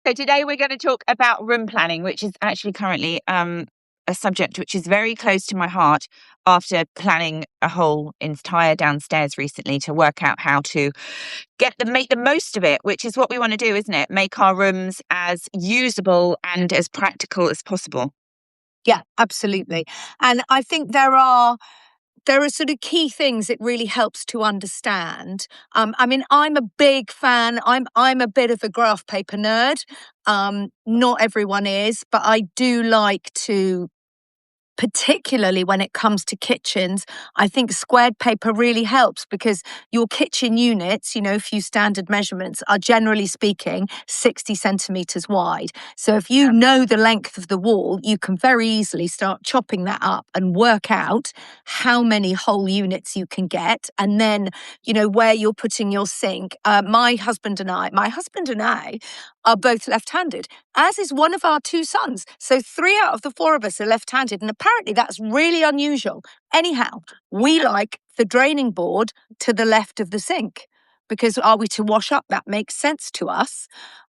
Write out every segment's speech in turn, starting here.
So today we're going to talk about room planning, which is actually currently a subject which is very close to my heart after planning a whole entire downstairs recently to work out how to make the most of it, which is what we want to do, isn't it? Make our rooms as usable and as practical as possible. Yeah, absolutely. And I think there are sort of key things it really helps to understand. I mean, I'm a big fan. I'm a bit of a graph paper nerd. Not everyone is, but I do like to, particularly when it comes to kitchens, I think squared paper really helps because your kitchen units, a few standard measurements, are generally speaking 60 centimetres wide. So if you know the length of the wall, you can very easily start chopping that up and work out how many whole units you can get. And then, where you're putting your sink. My husband and I are both left-handed, as is one of our two sons. So 3 out of the 4 of us are left-handed. And apparently that's really unusual. Anyhow, we like the draining board to the left of the sink because are we to wash up? That makes sense to us.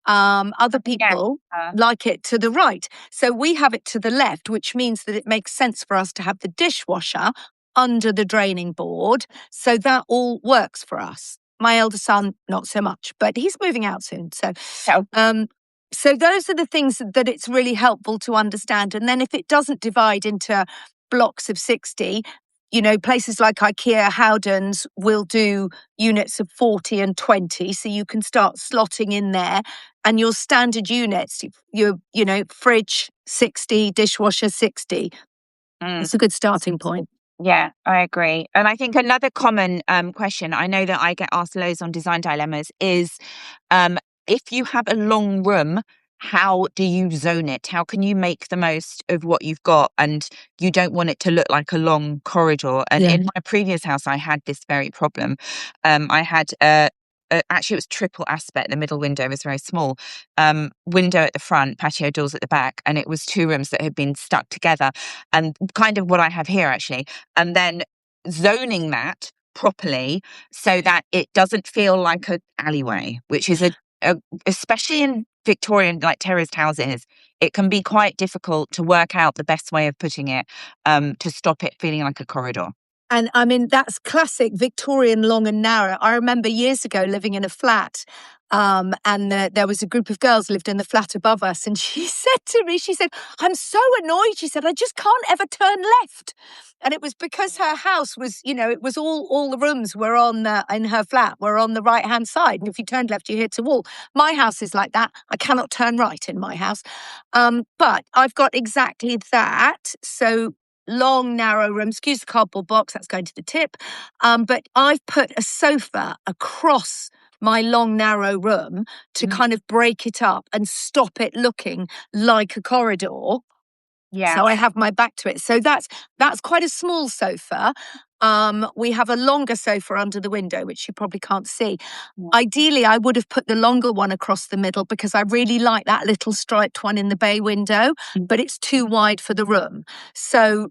Other people like it to the right. So we have it to the left, which means that it makes sense for us to have the dishwasher under the draining board. So that all works for us. My elder son, not so much, but he's moving out soon. So those are the things that it's really helpful to understand. And then if it doesn't divide into blocks of 60, places like IKEA, Howdens will do units of 40 and 20. So you can start slotting in there. And your standard units, your fridge 60, dishwasher 60. It's a good starting point. Yeah, I agree. And I think another common question, I know that I get asked loads on Design Dilemmas, is if you have a long room, how do you zone it? How can you make the most of what you've got? And you don't want it to look like a long corridor. And in my previous house, I had this very problem. I had actually, it was triple aspect. The middle window was very small. Window at the front, patio doors at the back. And it was 2 rooms that had been stuck together. And kind of what I have here, actually. And then zoning that properly so that it doesn't feel like an alleyway, which is especially in Victorian, like terraced houses, it can be quite difficult to work out the best way of putting it to stop it feeling like a corridor. And I mean, that's classic Victorian long and narrow. I remember years ago living in a flat and there was a group of girls lived in the flat above us. And she said to me, I'm so annoyed. She said, I just can't ever turn left. And it was because her house was, it was all the rooms were in her flat were on the right-hand side. And if you turned left, you hit a wall. My house is like that. I cannot turn right in my house. But I've got exactly that. So long, narrow room, excuse the cardboard box, that's going to the tip. But I've put a sofa across my long, narrow room to kind of break it up and stop it looking like a corridor. Yeah. So I have my back to it. So that's quite a small sofa. We have a longer sofa under the window, which you probably can't see. Ideally, I would have put the longer one across the middle because I really like that little striped one in the bay window, but it's too wide for the room. So,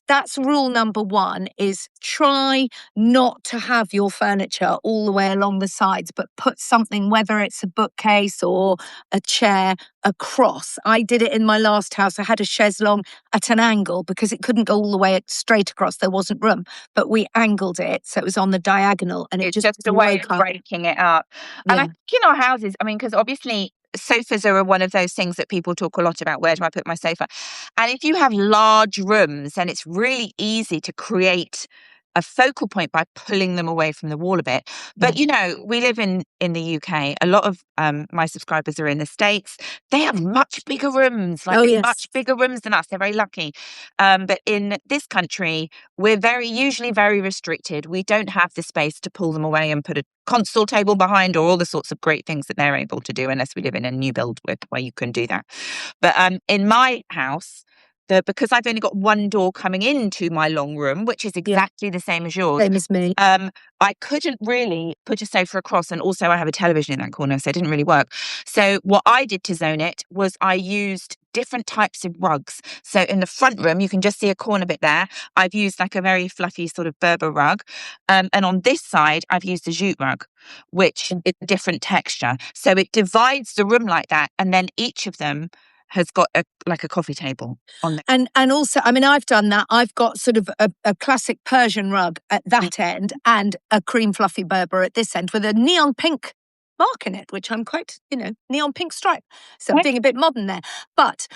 that's rule number 1 is try not to have your furniture all the way along the sides, but put something, whether it's a bookcase or a chair, across. I did it in my last house. I had a chaise longue at an angle because it couldn't go all the way straight across. There wasn't room, but we angled it so it was on the diagonal, and it's just a way of breaking it up. And I think in our houses, I mean, because obviously sofas are one of those things that people talk a lot about. Where do I put my sofa? And if you have large rooms, then it's really easy to create a focal point by pulling them away from the wall a bit. But, we live in the UK. A lot of my subscribers are in the States. They have much bigger rooms, much bigger rooms than us. They're very lucky. But in this country, we're usually very restricted. We don't have the space to pull them away and put a console table behind or all the sorts of great things that they're able to do, unless we live in a new build where you can do that. But in my house, because I've only got one door coming into my long room, which is exactly the same as yours. Same as me. I couldn't really put a sofa across, and also I have a television in that corner, so it didn't really work. So what I did to zone it was I used different types of rugs. So in the front room, you can just see a corner bit there. I've used like a very fluffy sort of Berber rug. And on this side, I've used a jute rug, which is a different texture. So it divides the room like that. And then each of them has got like a coffee table on there. And also, I mean, I've done that. I've got sort of a classic Persian rug at that end and a cream fluffy Berber at this end with a neon pink mark in it, which I'm quite, neon pink stripe. So being a bit modern there. But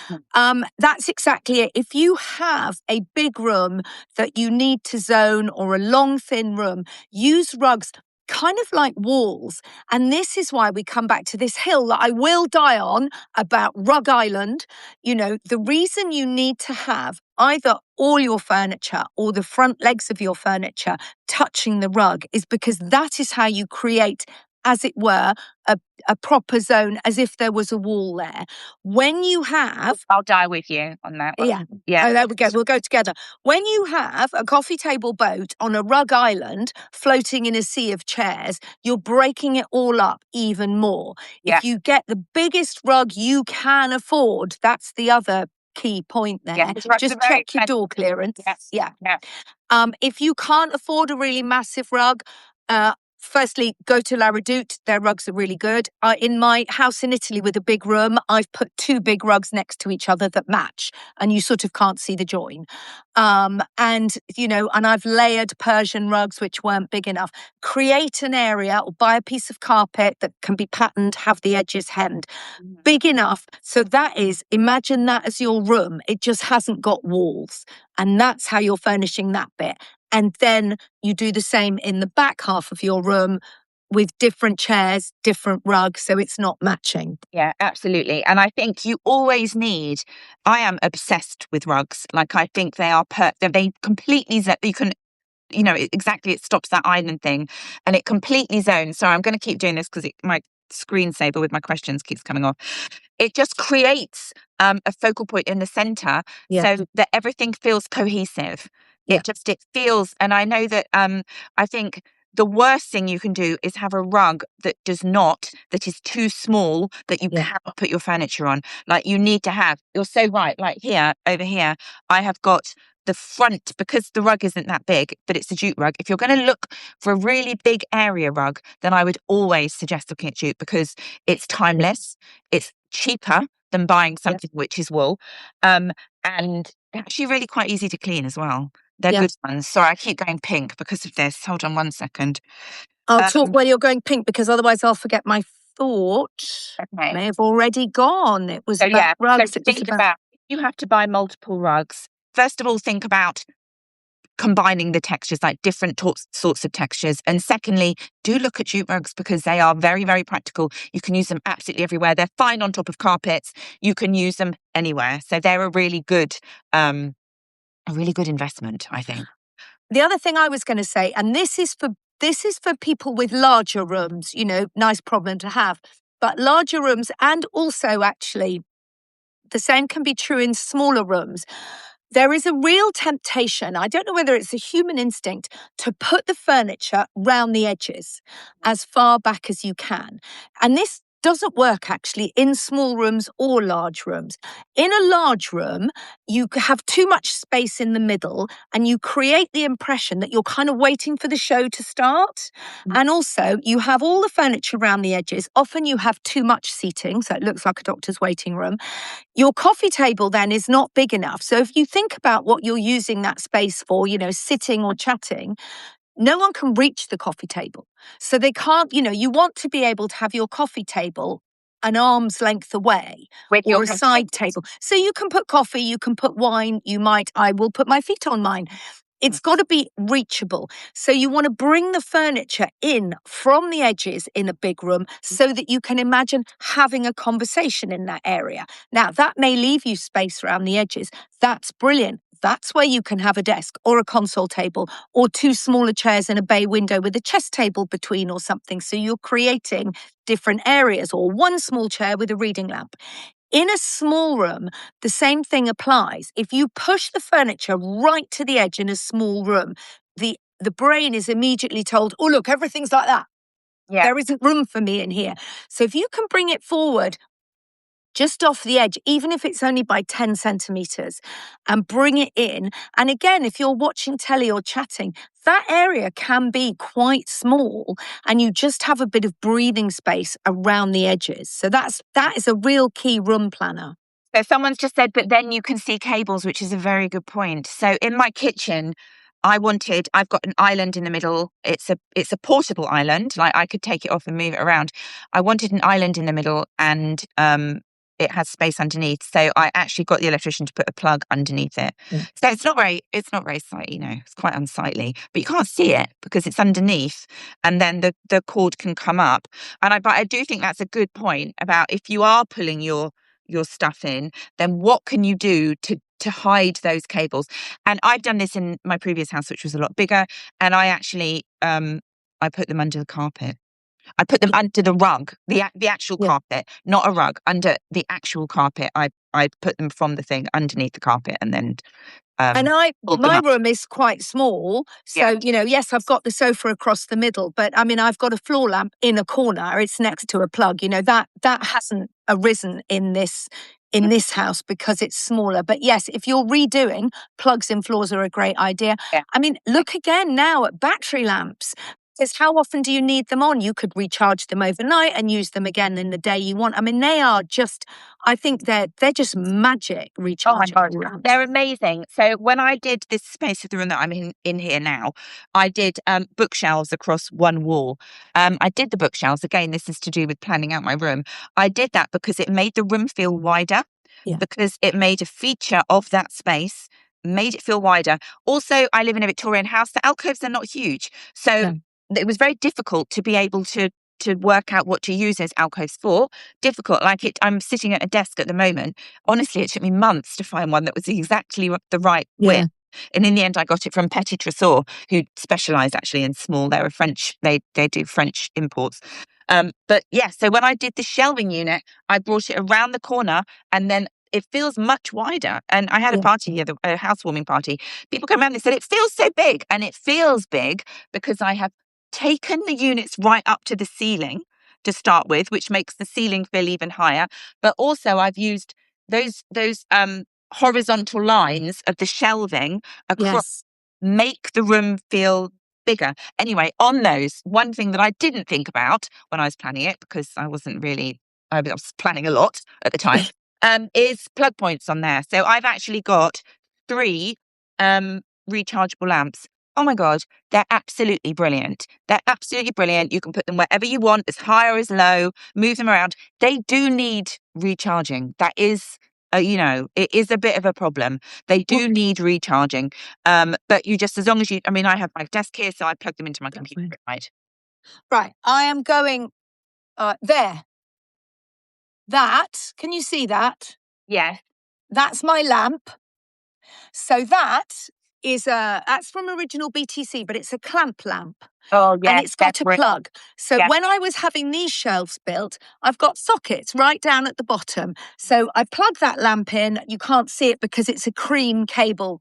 that's exactly it. If you have a big room that you need to zone or a long, thin room, use rugs kind of like walls. And this is why we come back to this hill that I will die on about Rug Island. The reason you need to have either all your furniture or the front legs of your furniture touching the rug is because that is how you create, as it were, a proper zone, as if there was a wall there. When you have... I'll die with you on that one. Yeah. Oh, there we go. We'll go together. When you have a coffee table boat on a rug island floating in a sea of chairs, you're breaking it all up even more. Yeah. If you get the biggest rug you can afford, that's the other key point there. Yeah, just check your door clearance. Yes. Yeah. If you can't afford a really massive rug, firstly, go to La Redoute. Their rugs are really good. In my house in Italy with a big room, I've put 2 big rugs next to each other that match, and you sort of can't see the join. And I've layered Persian rugs which weren't big enough. Create an area or buy a piece of carpet that can be patterned, have the edges hemmed. Big enough. So imagine that as your room. It just hasn't got walls. And that's how you're furnishing that bit. And then you do the same in the back half of your room with different chairs, different rugs, so it's not matching. Yeah, absolutely. And I think you always I am obsessed with rugs. Like, I think they are they completely, you can, exactly, it stops that island thing and it completely zones. So I'm going to keep doing this because my screensaver with my questions keeps coming off. It just creates a focal point in the center so that everything feels cohesive. Yeah. It feels, and I know that I think the worst thing you can do is have a rug that is too small that you cannot put your furniture on. Like, you need to have, you're so right, like over here, I have got the front, because the rug isn't that big, but it's a jute rug. If you're going to look for a really big area rug, then I would always suggest looking at jute because it's timeless, it's cheaper than buying something which is wool, and actually really quite easy to clean as well. They're good ones. Sorry, I keep going pink because of this. Hold on 1 second. I'll talk while you're going pink because otherwise I'll forget my thought. Okay. May have already gone. It was about rugs. So think about, you have to buy multiple rugs. First of all, think about combining the textures, like different sorts of textures. And secondly, do look at jute rugs because they are very, very practical. You can use them absolutely everywhere. They're fine on top of carpets. You can use them anywhere. So they're a really good investment, I think. The other thing I was going to say, and this is for people with larger rooms, nice problem to have, but larger rooms, and also actually the same can be true in smaller rooms. There is a real temptation, I don't know whether it's a human instinct, to put the furniture round the edges as far back as you can. And this doesn't work actually in small rooms or large rooms. In a large room, you have too much space in the middle and you create the impression that you're kind of waiting for the show to start. And also you have all the furniture around the edges. Often you have too much seating, so it looks like a doctor's waiting room. Your coffee table then is not big enough. So if you think about what you're using that space for, sitting or chatting, no one can reach the coffee table. So they can't, you want to be able to have your coffee table an arm's length away or a side table. So you can put coffee, you can put wine, I will put my feet on mine. It's got to be reachable. So you want to bring the furniture in from the edges in a big room so that you can imagine having a conversation in that area. Now, that may leave you space around the edges. That's brilliant. That's where you can have a desk or a console table or 2 smaller chairs in a bay window with a chess table between or something. So you're creating different areas, or 1 small chair with a reading lamp. In a small room, the same thing applies. If you push the furniture right to the edge in a small room, the brain is immediately told, oh, look, everything's like that. Yeah. There isn't room for me in here. So if you can bring it forward just off the edge, even if it's only by 10 centimeters, and bring it in. And again, if you're watching telly or chatting, that area can be quite small, and you just have a bit of breathing space around the edges. So that is a real key room planner. So someone's just said, but then you can see cables, which is a very good point. So in my kitchen, I've got an island in the middle. It's a portable island. Like I could take it off and move it around. I wanted an island in the middle, and it has space underneath. So I actually got the electrician to put a plug underneath it. So it's not very it's quite unsightly, but you can't see it because it's underneath, and then the cord can come up. But I do think that's a good point about if you are pulling your stuff in, then what can you do to hide those cables? And I've done this in my previous house, which was a lot bigger, and I actually I put them under the carpet. I put them under the rug, the actual carpet, not a rug, under the actual carpet. I put them from the thing underneath the carpet, and then and my room is quite small, so yes, I've got the sofa across the middle, but I mean, I've got a floor lamp in a corner. It's next to a plug. That hasn't arisen in this house because it's smaller. But yes, if you're redoing, plugs in floors are a great idea. Yeah. I mean, look again now at battery lamps. Is how often do you need them on? You could recharge them overnight and use them again in the day you want. I mean, they are just, I think they're just magic rechargeable lamps. They're amazing. So when I did this space of the room that I'm in here now, I did bookshelves across one wall. I did the bookshelves. Again, this is to do with planning out my room. I did that because it made the room feel wider, because it made a feature of that space, made it feel wider. Also, I live in a Victorian house. The alcoves are not huge. So it was very difficult to be able to work out what to use those alcoves for. Difficult. I'm sitting at a desk at the moment. Honestly, it took me months to find one that was exactly the right width. And in the end, I got it from Petit Tresor, who specialise actually in small. They're a French, they do French imports. But yeah, so when I did the shelving unit, I brought it around the corner, and then it feels much wider. And I had a party, a housewarming party. People came around and said, it feels so big. And it feels big because I have taken the units right up to the ceiling to start with, which makes the ceiling feel even higher. But also I've used those horizontal lines of the shelving across, make the room feel bigger. Anyway, on those, one thing that I didn't think about when I was planning it, because I was planning a lot at the time, is plug points on there. So I've actually got 3 rechargeable lamps. Oh my God, they're absolutely brilliant. They're absolutely brilliant. You can put them wherever you want, as high or as low, move them around. They do need recharging. That is, it is a bit of a problem. They do need recharging. But you just, as long as I have my desk here, so I plug them into my computer. Right. I am going there. That, can you see that? Yeah. That's my lamp. So that's from Original BTC, but it's a clamp lamp. Oh, yeah. And it's got a plug. So when I was having these shelves built, I've got sockets right down at the bottom. So I plug that lamp in. You can't see it because it's a cream cable.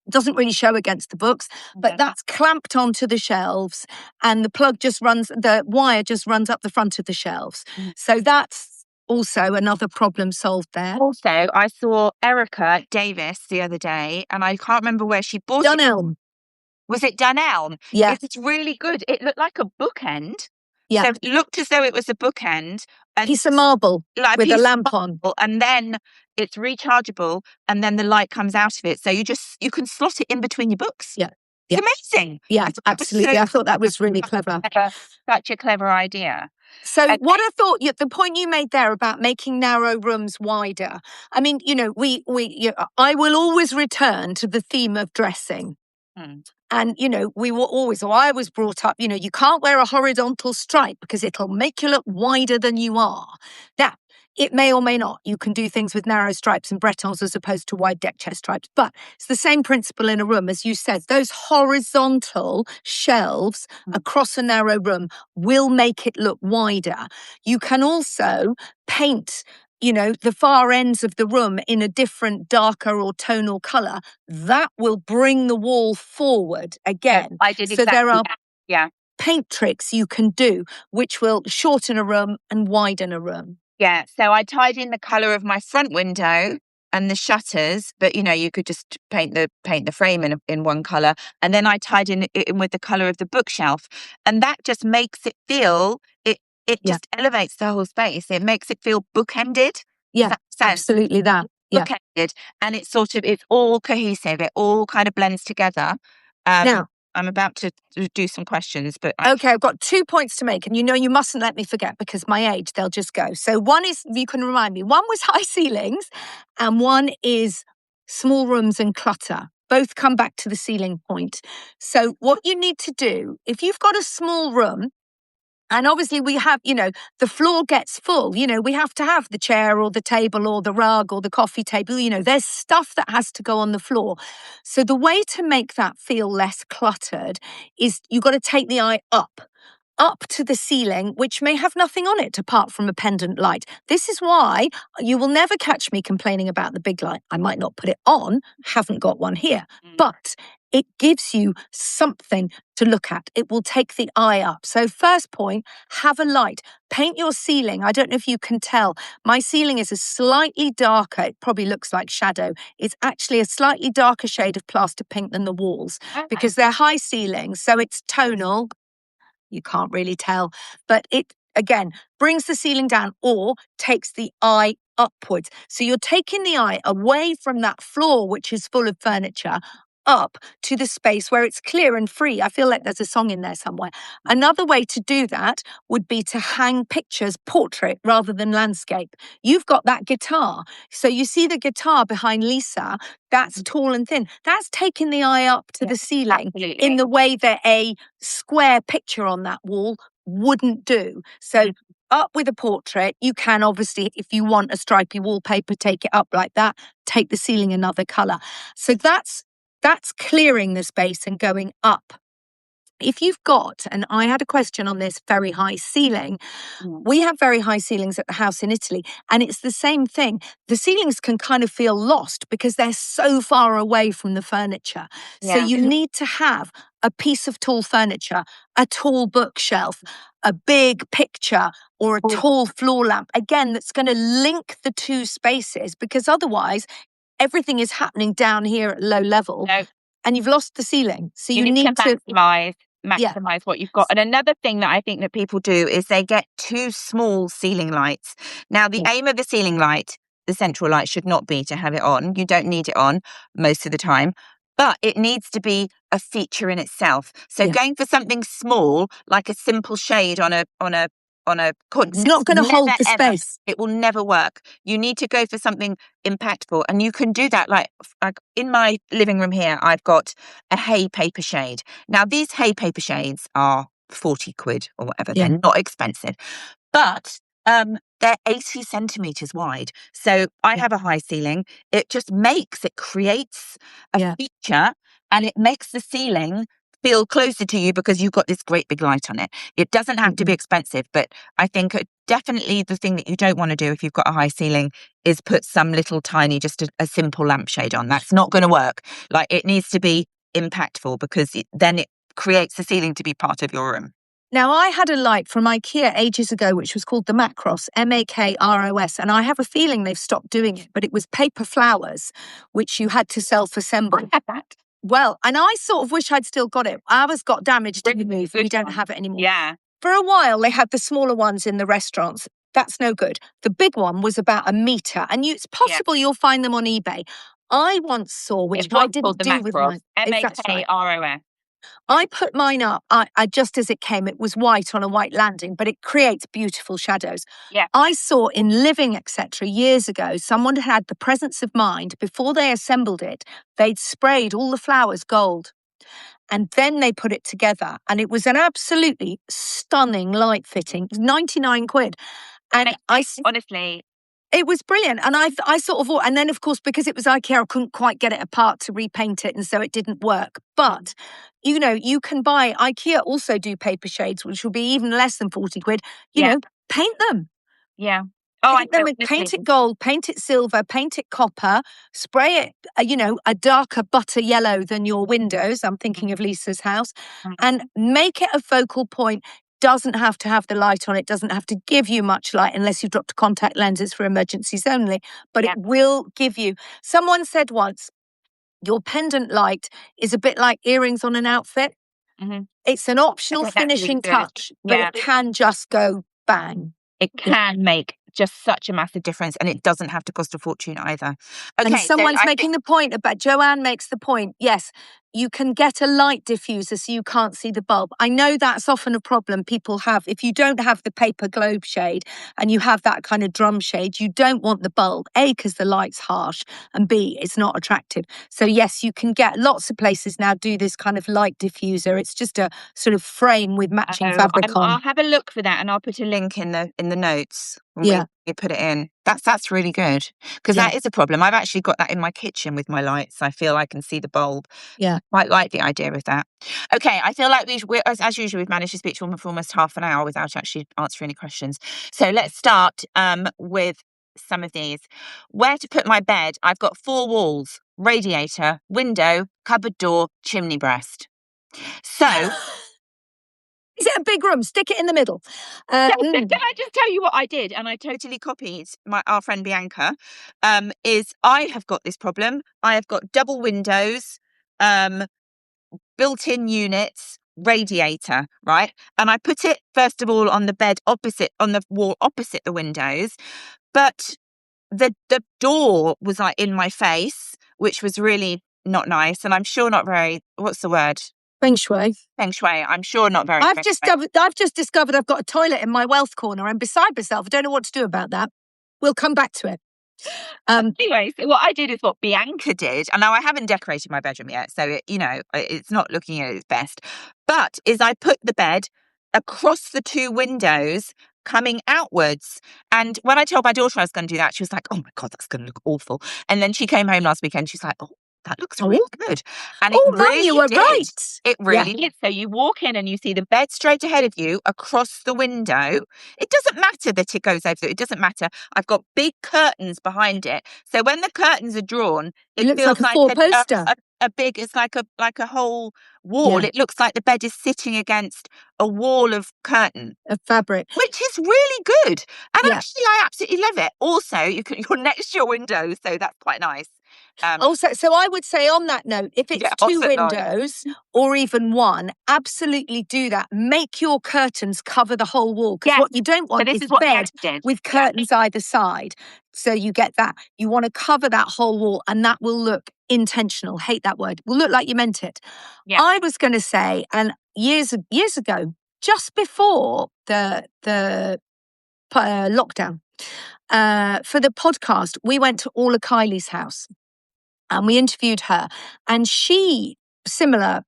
It doesn't really show against the books, but that's clamped onto the shelves, and the wire just runs up the front of the shelves. So that's also another problem solved there. Also, I saw Erica Davis the other day, and I can't remember where she bought it. Dunelm. Was it Dunelm? Yeah. It's really good. It looked like a bookend. Yeah. So it looked as though it was a bookend. A piece of marble with a lamp on. And then it's rechargeable, and then the light comes out of it. So you can slot it in between your books. Yeah. It's amazing. Yeah, absolutely. I thought that was really clever. Such a clever idea. So what I thought, the point you made there about making narrow rooms wider, I mean, I will always return to the theme of dressing. And, we were always, or I was brought up, you can't wear a horizontal stripe because it'll make you look wider than you are. Now, it may or may not. You can do things with narrow stripes and bretons as opposed to wide deck chair stripes. But it's the same principle in a room. As you said, those horizontal shelves across a narrow room will make it look wider. You can also paint the far ends of the room in a different darker or tonal colour. That will bring the wall forward again. I did exactly there are that. paint tricks you can do which will shorten a room and widen a room. Yeah, so I tied in the colour of my front window and the shutters, but you could just paint the frame in one colour, and then I tied it in with the colour of the bookshelf, and that just makes it feel it Yeah. just elevates the whole space. It makes it feel bookended. Does Yeah, that make sense? absolutely that. Yeah. Bookended, and it's all cohesive. It all kind of blends together. Now, I'm about to do some questions, but okay, I've got 2 points to make, and you mustn't let me forget because my age, they'll just go. So one is, you can remind me, one was high ceilings, and one is small rooms and clutter. Both come back to the ceiling point. So what you need to do, if you've got a small room, and obviously we have, the floor gets full, we have to have the chair or the table or the rug or the coffee table, there's stuff that has to go on the floor. So the way to make that feel less cluttered is you've got to take the eye up to the ceiling, which may have nothing on it apart from a pendant light. This is why you will never catch me complaining about the big light. I might not put it on, haven't got one here, but it gives you something to look at. It will take the eye up. So first point, have a light. Paint your ceiling. I don't know if you can tell. My ceiling is a slightly darker, it probably looks like shadow. It's actually a slightly darker shade of plaster pink than the walls because they're high ceilings. So it's tonal. You can't really tell, but it again brings the ceiling down or takes the eye upwards. So you're taking the eye away from that floor, which is full of furniture, up to the space where it's clear and free. I feel like there's a song in there somewhere. Another way to do that would be to hang pictures, portrait rather than landscape. You've got that guitar. So you see the guitar behind Lisa, that's tall and thin. That's taking the eye up to the ceiling in the way that a square picture on that wall wouldn't do. So up with a portrait, you can obviously, if you want a stripy wallpaper, take it up like that, take the ceiling another colour. So that's clearing the space and going up. If you've got, and I had a question on this very high ceiling, we have very high ceilings at the house in Italy, and it's the same thing. The ceilings can kind of feel lost because they're so far away from the furniture. So you need to have a piece of tall furniture, a tall bookshelf, a big picture, or a tall floor lamp, again, that's going to link the two spaces, because otherwise everything is happening down here at low level and you've lost the ceiling. So you need to maximize what you've got. And another thing that I think that people do is they get too small ceiling lights. Now, the aim of the ceiling light, the central light, should not be to have it on. You don't need it on most of the time, but it needs to be a feature in itself. So going for something small, like a simple shade on a it's not going to hold the space. It will never work. You need to go for something impactful, and you can do that. Like in my living room here, I've got a hay paper shade. Now, these hay paper shades are 40 quid or whatever. They're not expensive, but they're 80 centimeters wide. So I have a high ceiling. It creates a feature, and it makes the ceiling feel closer to you because you've got this great big light on it. It doesn't have to be expensive, but I think definitely the thing that you don't want to do if you've got a high ceiling is put some little tiny, just a simple lampshade on. That's not going to work. Like, it needs to be impactful because then it creates the ceiling to be part of your room. Now, I had a light from IKEA ages ago, which was called the Makros, Makros, and I have a feeling they've stopped doing it, but it was paper flowers, which you had to self-assemble. I had that. Well, and I sort of wish I'd still got it. Ours got damaged in the move. We don't have it anymore. Yeah. For a while, they had the smaller ones in the restaurants. That's no good. The big one was about 1 meter, and it's possible you'll find them on eBay. I once saw, which I didn't do with mine. Makros. I put mine up, I just as it came, it was white on a white landing, but it creates beautiful shadows. Yeah. I saw in Living, etc., years ago, someone had the presence of mind, before they assembled it, they'd sprayed all the flowers gold. And then they put it together, and it was an absolutely stunning light fitting. It was 99 quid. And honestly, it was brilliant. And I sort of, and then of course, because it was IKEA, I couldn't quite get it apart to repaint it. And so it didn't work. But, you can buy, IKEA also do paper shades, which will be even less than 40 quid. Paint them. Yeah. Paint it gold, paint it silver, paint it copper, spray it, a darker butter yellow than your windows. I'm thinking of Lisa's house, and make it a focal point. doesn't have to have the light on. It doesn't have to give you much light unless you've dropped contact lenses for emergencies only. But it will give you. Someone said once, your pendant light is a bit like earrings on an outfit. Mm-hmm. It's an optional finishing touch, but it can just go bang. It can make just such a massive difference, and it doesn't have to cost a fortune either. Okay, and someone's making the point about, Joanne makes the point, yes, you can get a light diffuser so you can't see the bulb. I know that's often a problem people have. If you don't have the paper globe shade and you have that kind of drum shade, you don't want the bulb, A, because the light's harsh, and B, it's not attractive. So yes, you can get, lots of places now do this kind of light diffuser. It's just a sort of frame with matching fabric on. I'll have a look for that, and I'll put a link in the notes when we put it in. That's really good, because that is a problem. I've actually got that in my kitchen with my lights. I feel I can see the bulb. Yeah. Quite like the idea of that. Okay, I feel like we're, as usual, we've managed to speak to a woman for almost half an hour without actually answering any questions. So let's start with some of these. Where to put my bed? I've got 4 walls, radiator, window, cupboard door, chimney breast. So... Is it a big room? Stick it in the middle. Can I just tell you what I did? And I totally copied our friend Bianca. Is I have got this problem. I have got double windows, built-in units, radiator, right? And I put it first of all on the bed on the wall opposite the windows, but the door was like in my face, which was really not nice, and I'm sure not very. What's the word? Feng shui. Feng shui. I'm sure not very. I've just discovered I've got a toilet in my wealth corner. I'm beside myself. I don't know what to do about that. We'll come back to it. Anyway, so what I did is what Bianca did, and now I haven't decorated my bedroom yet, so it's not looking at its best. But is I put the bed across the 2 windows, coming outwards. And when I told my daughter I was going to do that, she was like, "Oh my God, that's going to look awful." And then she came home last weekend. She's like, "Oh, that looks really good." And it really you were did. right. It really did. So you walk in and you see the bed straight ahead of you across the window. It doesn't matter that it goes over. It doesn't matter. I've got big curtains behind it. So when the curtains are drawn, it looks feels like a 4-poster. A big, it's like a whole wall. Yeah. It looks like the bed is sitting against a wall of curtain. Of fabric. Which is really good. And actually, I absolutely love it. Also, you're next to your window, so that's quite nice. So I would say on that note, if it's 2 windows or even 1, absolutely do that. Make your curtains cover the whole wall, because what you don't want is bed with curtains either side. So you get that. You want to cover that whole wall, and that will look intentional. Hate that word. Will look like you meant it. Yeah. I was going to say, and years ago, just before the lockdown, for the podcast, we went to Orla Kylie's house. And we interviewed her, and she, similar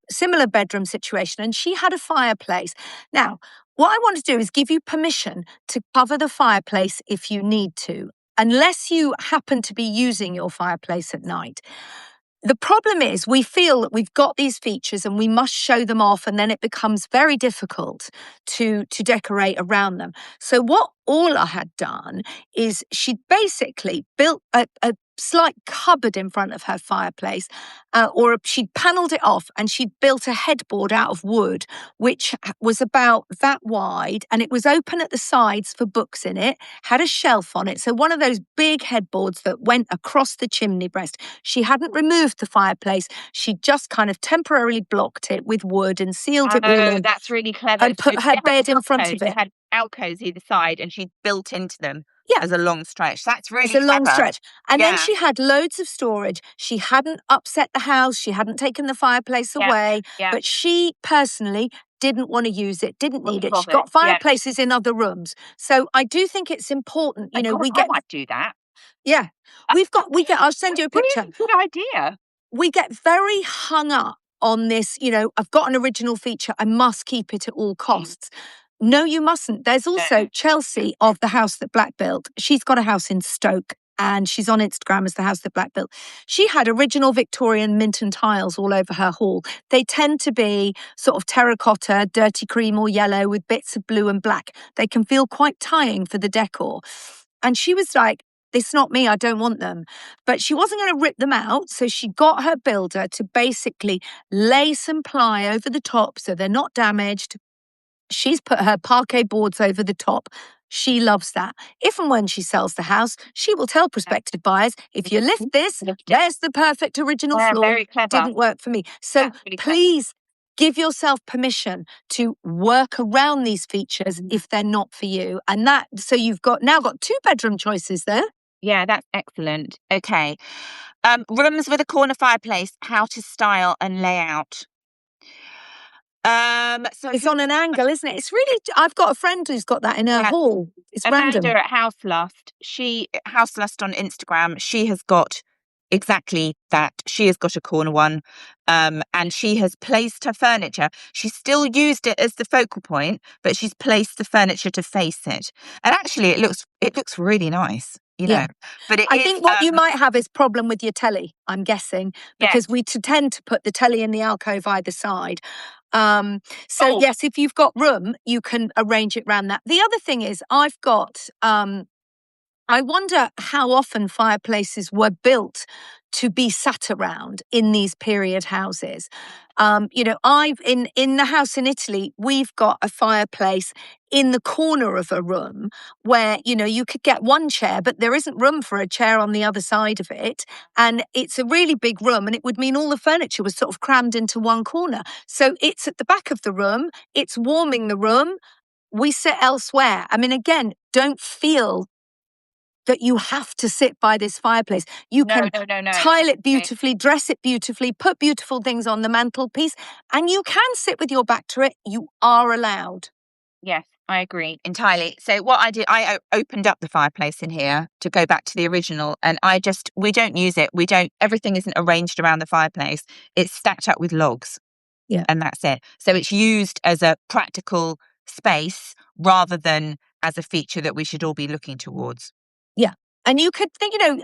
bedroom situation, and she had a fireplace. Now, what I want to do is give you permission to cover the fireplace if you need to, unless you happen to be using your fireplace at night. The problem is we feel that we've got these features and we must show them off, and then it becomes very difficult to decorate around them. So what Orla had done is she'd basically built a slight cupboard in front of her fireplace, or she'd panelled it off, and she'd built a headboard out of wood, which was about that wide, and it was open at the sides for books in it, had a shelf on it. So one of those big headboards that went across the chimney breast. She hadn't removed the fireplace. She just kind of temporarily blocked it with wood and sealed it all in. That's really clever. And put her bed in front of it. It had alcoves either side, and she built into them. As a long stretch. That's really clever. It's a long stretch. And then she had loads of storage. She hadn't upset the house. She hadn't taken the fireplace away. But she personally didn't want to use it, didn't need it. She's got fireplaces in other rooms. So I do think it's important. I might do that. Yeah. I'll send you a picture. Really good idea. We get very hung up on this, I've got an original feature. I must keep it at all costs. No, you mustn't. There's also Chelsea of The House That Black Built. She's got a house in Stoke, and she's on Instagram as The House That Black Built. She had original Victorian Minton tiles all over her hall. They tend to be sort of terracotta, dirty cream or yellow with bits of blue and black. They can feel quite tying for the decor. And she was like, "It's not me, I don't want them." But she wasn't going to rip them out, so she got her builder to basically lay some ply over the top so they're not damaged, She's put her parquet boards over the top. She loves that. If and when she sells the house, she will tell prospective buyers, if you lift this, there's the perfect original floor. Very clever. Didn't work for me. So That's really please give yourself permission to work around these features if they're not for you. And so you've now got 2 bedroom choices there. Yeah, that's excellent. Okay. Rooms with a corner fireplace, how to style and lay out. So it's on an angle, isn't it? It's really, I've got a friend who's got that in her hall. It's Amanda random. at Houselust, Houselust on Instagram, she has got exactly that. She has got a corner one, and she has placed her furniture. She's still used it as the focal point, but she's placed the furniture to face it. And actually, it looks really nice. You know, but I think what you might have is problem with your telly, I'm guessing, because we tend to put the telly in the alcove either side. Yes, if you've got room, you can arrange it around that. The other thing is I've got, I wonder how often fireplaces were built to be sat around in these period houses. You know, in the house in Italy, we've got a fireplace in the corner of a room where, you know, you could get one chair, but there isn't room for a chair on the other side of it. And it's a really big room, and it would mean all the furniture was sort of crammed into one corner. So it's at the back of the room, it's warming the room. We sit elsewhere. I mean, again, don't feel that you have to sit by this fireplace. You can tile it beautifully, dress it beautifully, put beautiful things on the mantelpiece, and you can sit with your back to it. You are allowed. Yes, I agree entirely. So what I did, I opened up the fireplace in here to go back to the original, and we don't use it. Everything isn't arranged around the fireplace. It's stacked up with logs. Yeah. And that's it. So it's used as a practical space rather than as a feature that we should all be looking towards. Yeah. And you could think, you know,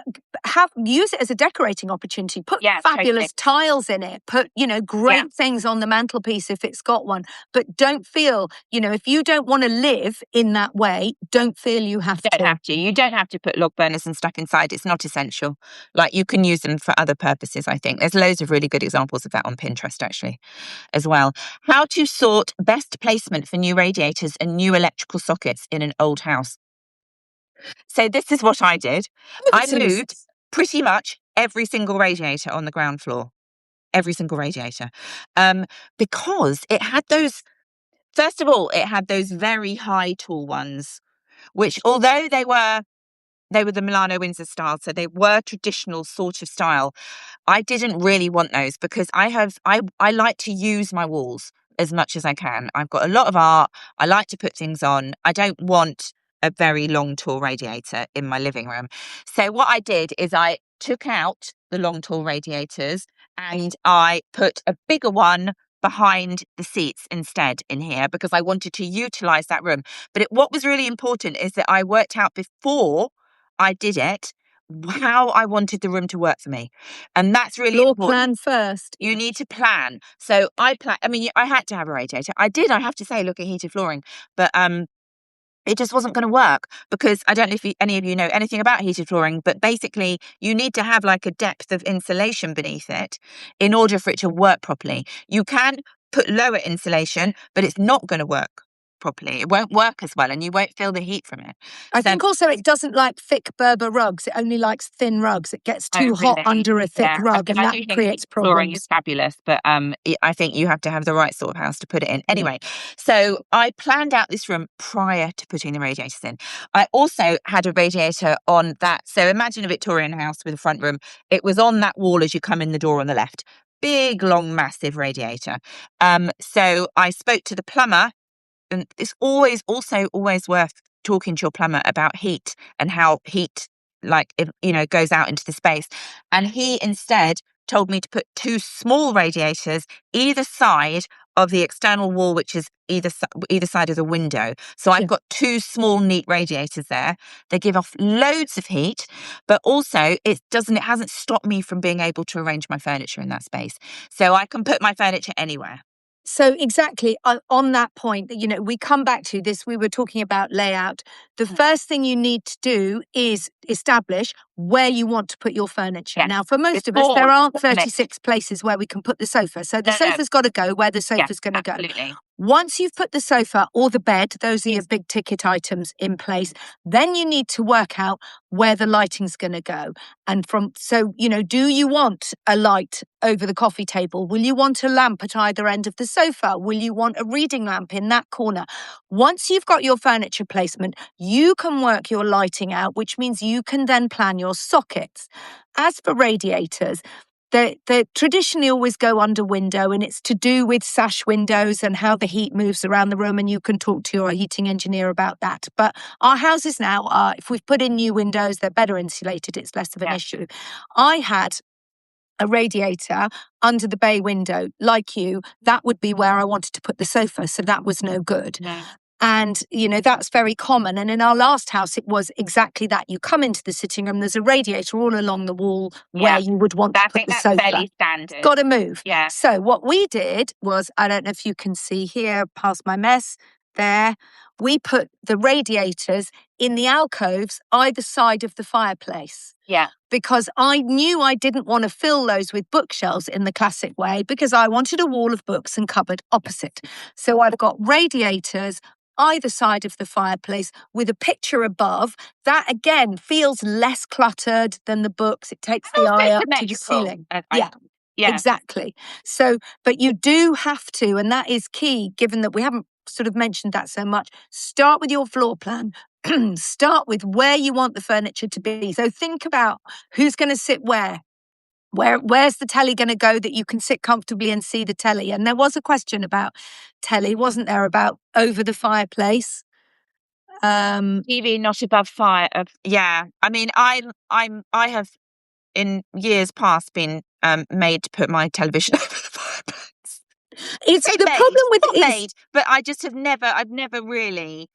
use it as a decorating opportunity. Put fabulous tiles in it. Put, you know, great things on the mantelpiece if it's got one. But don't feel, you know, if you don't want to live in that way, don't feel you have to. You don't have to put log burners and stuff inside. It's not essential. Like, you can use them for other purposes, I think. There's loads of really good examples of that on Pinterest, actually, as well. How to sort best placement for new radiators and new electrical sockets in an old house. So this is what I did. I moved pretty much every single radiator on the ground floor. Every single radiator. Because it had those, first of all, it had those very high tall ones, which although they were the Milano Windsor style, so they were traditional sort of style, I didn't really want those because I like to use my walls as much as I can. I've got a lot of art. I like to put things on. I don't want a very long, tall radiator in my living room. So what I did is I took out the long, tall radiators and I put a bigger one behind the seats instead in here because I wanted to utilize that room. But what was really important is that I worked out before I did it how I wanted the room to work for me. And that's really important. Plan first. You need to plan. So I had to have a radiator. I have to say, look at heated flooring, but it just wasn't going to work because I don't know if any of you know anything about heated flooring, but basically you need to have like a depth of insulation beneath it in order for it to work properly. You can put lower insulation, but it's not going to work properly. It won't work as well and you won't feel the heat from it. I think also it doesn't like thick Berber rugs. It only likes thin rugs. It gets too hot under a thick rug and that creates problems. Flooring is fabulous, but I think you have to have the right sort of house to put it in. Anyway, so I planned out this room prior to putting the radiators in. I also had a radiator on that. So imagine a Victorian house with a front room. It was on that wall as you come in the door on the left. Big, long, massive radiator. So I spoke to the plumber. And it's always worth talking to your plumber about heat and how heat, goes out into the space. And he instead told me to put 2 small radiators either side of the external wall, which is either side of the window. So I've got 2 small, neat radiators there. They give off loads of heat, but also it hasn't stopped me from being able to arrange my furniture in that space. So I can put my furniture anywhere. So exactly on that point, you know, we come back to this. We were talking about layout. The first thing you need to do is establish where you want to put your furniture. Yes. Now, for most of us, there aren't 36 places where we can put the sofa. So the sofa's got to go where the sofa's going to go. Once you've put the sofa or the bed, those are your big ticket items in place, then you need to work out where the lighting's going to go. And do you want a light over the coffee table? Will you want a lamp at either end of the sofa? Will you want a reading lamp in that corner? Once you've got your furniture placement, you can work your lighting out, which means you can then plan your sockets. As for radiators, they traditionally always go under window, and it's to do with sash windows and how the heat moves around the room, and you can talk to your heating engineer about that. But our houses now are, if we've put in new windows, they're better insulated, it's less of an issue. I had a radiator under the bay window, like you, that would be where I wanted to put the sofa, so that was no good. No. And, that's very common. And in our last house, it was exactly that. You come into the sitting room, there's a radiator all along the wall where you would want to put the sofa. That's fairly standard. Got to move. Yeah. So what we did was, I don't know if you can see here, past my mess there, we put the radiators in the alcoves either side of the fireplace. Yeah. Because I knew I didn't want to fill those with bookshelves in the classic way, because I wanted a wall of books and cupboard opposite. So I've got radiators either side of the fireplace with a picture above. That again feels less cluttered than the books. It takes the eye up to the ceiling. Yeah, exactly. So, but you do have to, and that is key, given that we haven't sort of mentioned that so much, start with your floor plan. Start with where you want the furniture to be. So think about who's going to sit where. Where's the telly going to go that you can sit comfortably and see the telly? And there was a question about telly, wasn't there, about over the fireplace? TV not above fire. Yeah. I mean, I have in years past been made to put my television over the fireplace. It's the problem with it made, but I just I've never really.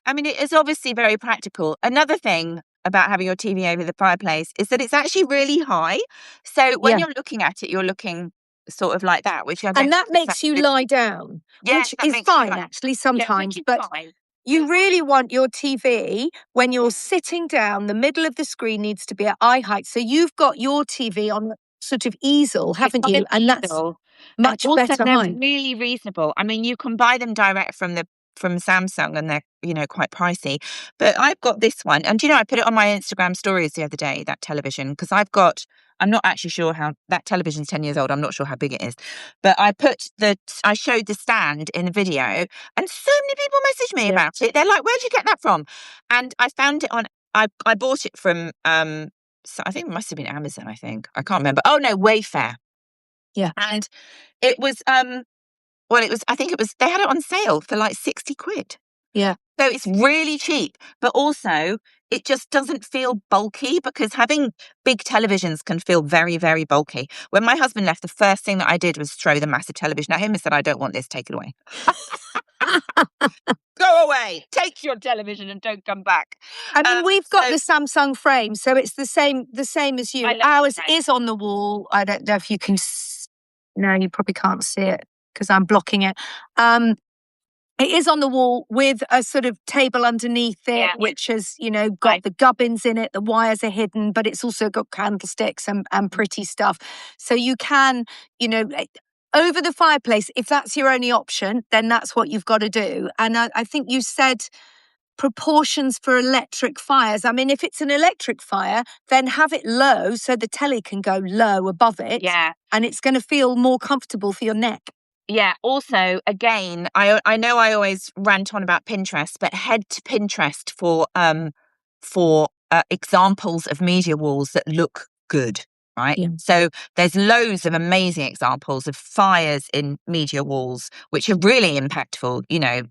I mean, it is obviously very practical. Another thing about having your TV over the fireplace is that it's actually really high. So when you're looking at it, you're looking sort of like that, which I don't. And that makes you lie down, which is fine actually sometimes. But you really want your TV, when you're sitting down, the middle of the screen needs to be at eye height. So you've got your TV on sort of easel, haven't you? And that's much better height. Really reasonable. I mean, you can buy them direct from Samsung, and they're quite pricey. But I've got this one, and I put it on my Instagram stories the other day, that television, because I'm not actually sure how that television's 10 years old. I'm not sure how big it is, but I showed the stand in the video, and so many people messaged me about it. They're like, "Where'd you get that from?" And I found it on. I bought it from. So I think it must have been Amazon. I can't remember. Oh no, Wayfair. Yeah, and it was they had it on sale for like 60 quid. Yeah. So it's really cheap, but also it just doesn't feel bulky, because having big televisions can feel very, very bulky. When my husband left, the first thing that I did was throw the massive television at him and said, "I don't want this, take it away." Go away, take your television and don't come back. I mean, we've got the Samsung frame, so it's the same as you. Ours is on the wall. I don't know if you can. No, you probably can't see it because I'm blocking it. It is on the wall with a sort of table underneath it, which has, got the gubbins in it. The wires are hidden, but it's also got candlesticks and pretty stuff. So you can, over the fireplace, if that's your only option, then that's what you've got to do. And I think you said proportions for electric fires. I mean, if it's an electric fire, then have it low so the telly can go low above it. Yeah. And it's going to feel more comfortable for your neck. Yeah. Also, again, I know I always rant on about Pinterest, but head to Pinterest for examples of media walls that look good. Right. Yeah. So there's loads of amazing examples of fires in media walls, which are really impactful,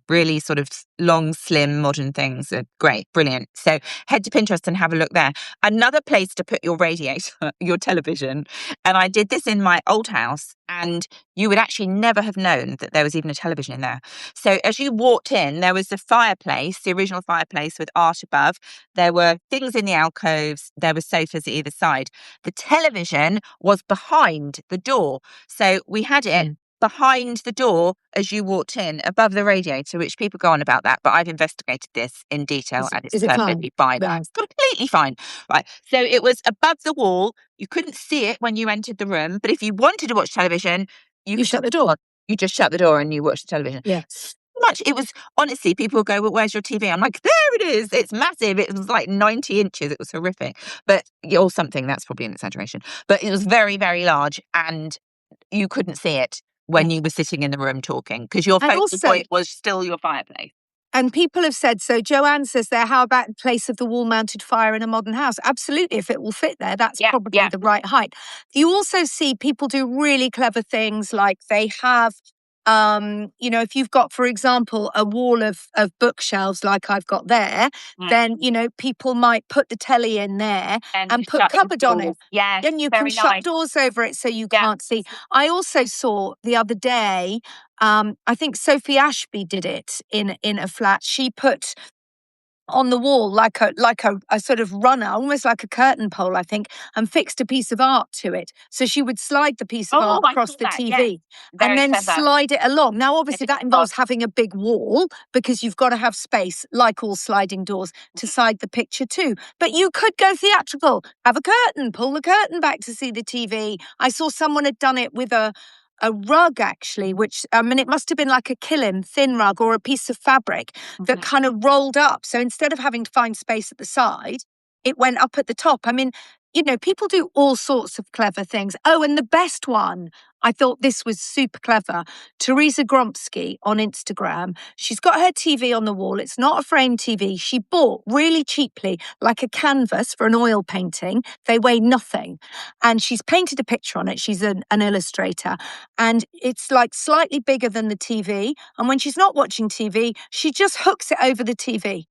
really sort of long, slim, modern things are great, brilliant. So head to Pinterest and have a look there. Another place to put your radiator, your television. And I did this in my old house, and you would actually never have known that there was even a television in there. So as you walked in, there was the fireplace, the original fireplace with art above. There were things in the alcoves. There were sofas at either side. The television was behind the door. So we had it behind the door as you walked in, above the radiator, which people go on about that, but I've investigated this in detail and it's perfectly fine. Right. It's completely fine. Right. So it was above the wall. You couldn't see it when you entered the room, but if you wanted to watch television, you could shut the door. You just shut the door and you watch the television. Yeah. So much. It was honestly, people would go, "Well, where's your TV?" I'm like, "There it is. It's massive. It was like 90 inches. It was horrific." But or something. That's probably an exaggeration. But it was very, very large, and you couldn't see it when you were sitting in the room talking because your And focal also- point was still your fireplace. And people have said, so Joanne says there, how about in place of the wall-mounted fire in a modern house? Absolutely, if it will fit there, that's probably the right height. You also see people do really clever things like they have, you know, if you've got, for example, a wall of bookshelves like I've got there, then, you know, people might put the telly in there and put cupboard on it. Yes, then you can shut doors over it so you can't see. I also saw the other day, I think Sophie Ashby did it in a flat. She put on the wall like a sort of runner, almost like a curtain pole, I think, and fixed a piece of art to it. So she would slide the piece of art across the TV and then slide it along. Now, obviously, that involves having a big wall because you've got to have space, like all sliding doors, to side the picture too. But you could go theatrical, have a curtain, pull the curtain back to see the TV. I saw someone had done it with a rug, actually, which, I mean, it must have been like a kilim, thin rug, or a piece of fabric that kind of rolled up. So instead of having to find space at the side, it went up at the top. I mean, you know, people do all sorts of clever things. Oh, and the best one, I thought this was super clever. Teresa Gromsky on Instagram. She's got her TV on the wall. It's not a framed TV. She bought really cheaply, like a canvas for an oil painting. They weigh nothing. And she's painted a picture on it. She's an illustrator. And it's like slightly bigger than the TV. And when she's not watching TV, she just hooks it over the TV.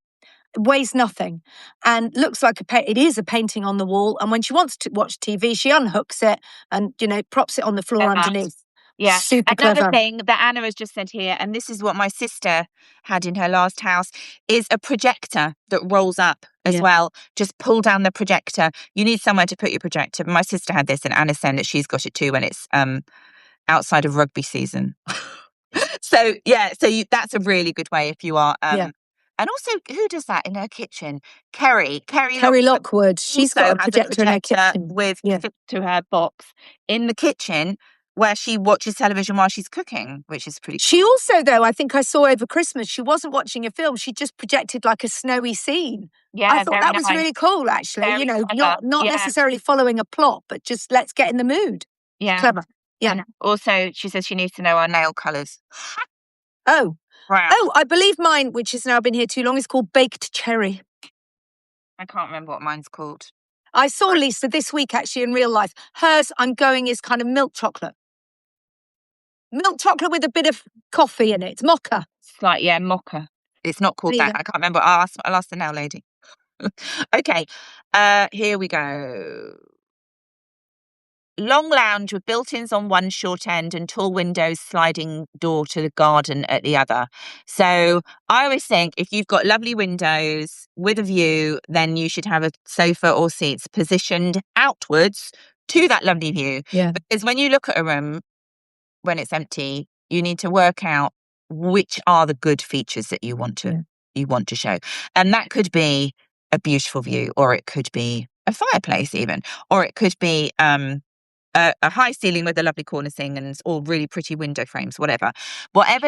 Weighs nothing and looks like it is a painting on the wall. And when she wants to watch TV, she unhooks it and, you know, props it on the floor underneath. Yeah. Super Another clever. thing that Anna has just said here, and this is what my sister had in her last house, is a projector that rolls up as well. Just pull down the projector. You need somewhere to put your projector. My sister had this, and Anna's saying that she's got it too when it's outside of rugby season. So that's a really good way if you are. And also, who does that in her kitchen? Kerry Lockwood. She's got a projector in her kitchen with to her box in the kitchen where she watches television while she's cooking, which is pretty cool. She also, though, I think I saw over Christmas, she wasn't watching a film. She just projected like a snowy scene. Yeah, I thought that was really cool, actually. Very you know, clever. not necessarily following a plot, but just let's get in the mood. Yeah. Clever. Yeah. And also, she says she needs to know our nail colours. Oh. Wow. Oh, I believe mine, which has now been here too long, is called Baked Cherry. I can't remember what mine's called. I saw Lisa this week, actually, in real life. Hers, I'm going, is kind of milk chocolate. Milk chocolate with a bit of coffee in it. Mocha. It's like, mocha. It's not called that. I can't remember. I'll ask the nail lady. Okay. Here we go. Long lounge with built-ins on one short end and tall windows sliding door to the garden at the other. So I always think if you've got lovely windows with a view, then you should have a sofa or seats positioned outwards to that lovely view. Yeah. Because when you look at a room, when it's empty, you need to work out which are the good features that you want to show. And that could be a beautiful view, or it could be a fireplace even, or it could be a high ceiling with a lovely cornicing and all really pretty window frames, whatever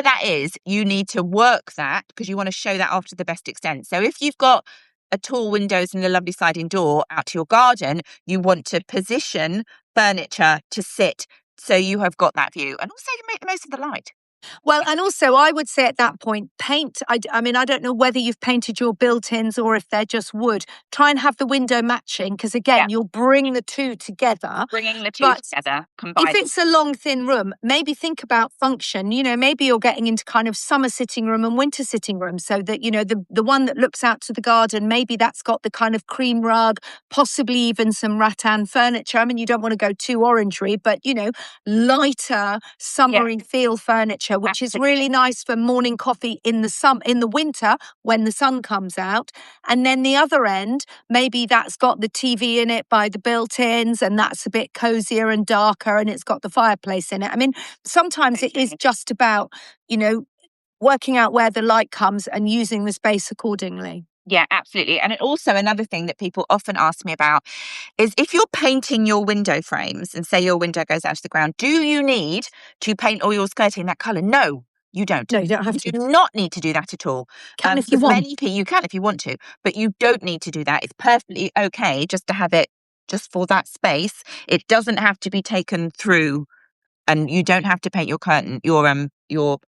that is, you need to work that because you want to show that off to the best extent. So if you've got a tall windows and a lovely sliding door out to your garden, you want to position furniture to sit so you have got that view, and also you can make the most of the light. Well, and also I would say at that point, paint. I mean, I don't know whether you've painted your built-ins or if they're just wood. Try and have the window matching because, again, you'll bring the two together. Bringing the two together, combined. If it's a long, thin room, maybe think about function. You know, maybe you're getting into kind of summer sitting room and winter sitting room so that, you know, the one that looks out to the garden, maybe that's got the kind of cream rug, possibly even some rattan furniture. I mean, you don't want to go too orangery, but, you know, lighter, summery feel furniture, which is really nice for morning coffee in the winter when the sun comes out. And then the other end, maybe that's got the TV in it by the built-ins, and that's a bit cozier and darker, and it's got the fireplace in it. I mean, sometimes it is just about, you know, working out where the light comes and using the space accordingly. Yeah, absolutely. And also another thing that people often ask me about is if you're painting your window frames and say your window goes out to the ground, do you need to paint all your skirting that colour? No, you don't. No, you don't have You to. do not need to do that at all. Can if you Because want. you can if you want to, but you don't need to do that. It's perfectly okay just to have it just for that space. It doesn't have to be taken through, and you don't have to paint your curtain, your